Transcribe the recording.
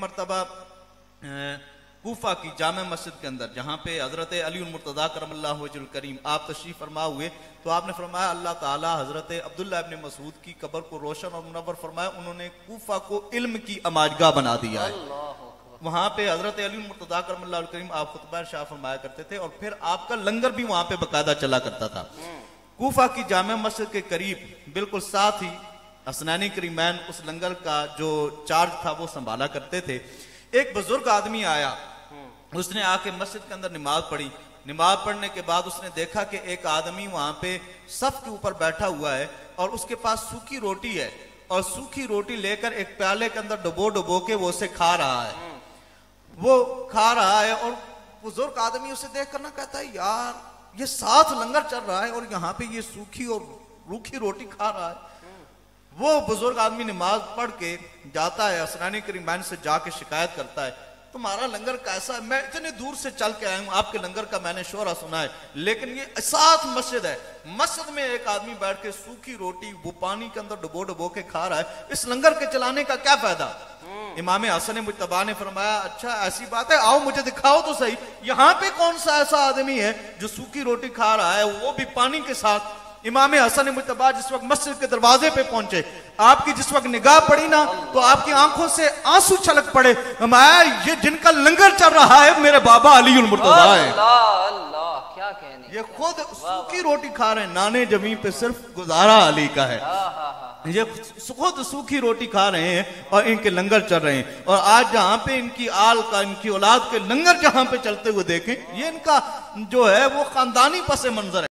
मरतबा कूफा की जामे मस्जिद के अंदर जहाँ पे हजरत अली मुर्तज़ा करमल्लाहु वजहुल करीम आप तशरीफ फरमा हुए, तो आपने फरमाया अल्लाह ताला हजरत अब्दुल्ला इब्न मसूद की कब्र को रोशन और मुनव्वर फरमाया, उन्होंने कूफा को इल्म की अमाजगाह बना दिया है। वहाँ पे हजरत अली मुर्तज़ा करमल्लाहु वजहुल करीम आप खुतबा इरशाद फरमाया करते थे और फिर आपका लंगर भी वहाँ पे बकायदा चला करता था। कूफा की जामे मस्जिद के करीब बिल्कुल साथ ही हसनैनी करीमैन उस लंगर का जो चार्ज था वो संभाला करते थे। एक बुजुर्ग आदमी आया, उसने आके मस्जिद के अंदर नमाज पढ़ी। नमाज पढ़ने के बाद उसने देखा कि एक आदमी वहां पे सफ के ऊपर बैठा हुआ है और उसके पास सूखी रोटी है और सूखी रोटी लेकर एक प्याले के अंदर डुबो के वो उसे खा रहा है। वो खा रहा है और बुजुर्ग आदमी उसे देखकर ना कहता है, यार ये साथ लंगर चल रहा है और यहाँ पे ये सूखी और रूखी रोटी खा रहा है। वो बुजुर्ग आदमी नमाज पढ़ के जाता है, हसनैनी करीमैन से जाके शिकायत करता है, तुम्हारा लंगर कैसा है? मैं इतने दूर से चल के आया हूं, आपके लंगर का मैंने शोरा सुना है, लेकिन ये साथ मस्जिद है, मस्जिद में एक आदमी बैठ के सूखी रोटी वो पानी के अंदर डुबो के खा रहा है, इस लंगर के चलाने का क्या फायदा? इमाम हसन मुज्तबा ने फरमाया, अच्छा ऐसी बात है, आओ मुझे दिखाओ तो सही, यहाँ पे कौन सा ऐसा आदमी है जो सूखी रोटी खा रहा है, वो भी पानी के साथ। इमाम हसन मुज्तबा जिस वक्त मस्जिद के दरवाजे पे पहुंचे, आपकी जिस वक्त निगाह पड़ी ना तो आपकी आंखों से आंसू छलक पड़े। ये जिनका लंगर चल रहा है मेरे बाबा अली मुर्तज़ा है। अल्लाह क्या कहने, ये खुद सूखी रोटी खा रहे हैं, नाने जमीन पे सिर्फ गुजारा अली का है। ये खुद सूखी रोटी खा रहे हैं और इनके लंगर चल रहे हैं। और आज जहाँ पे इनकी आल का, इनकी औलाद के लंगर जहाँ पे चलते हुए देखें, ये इनका जो है वो खानदानी पस मंजर है।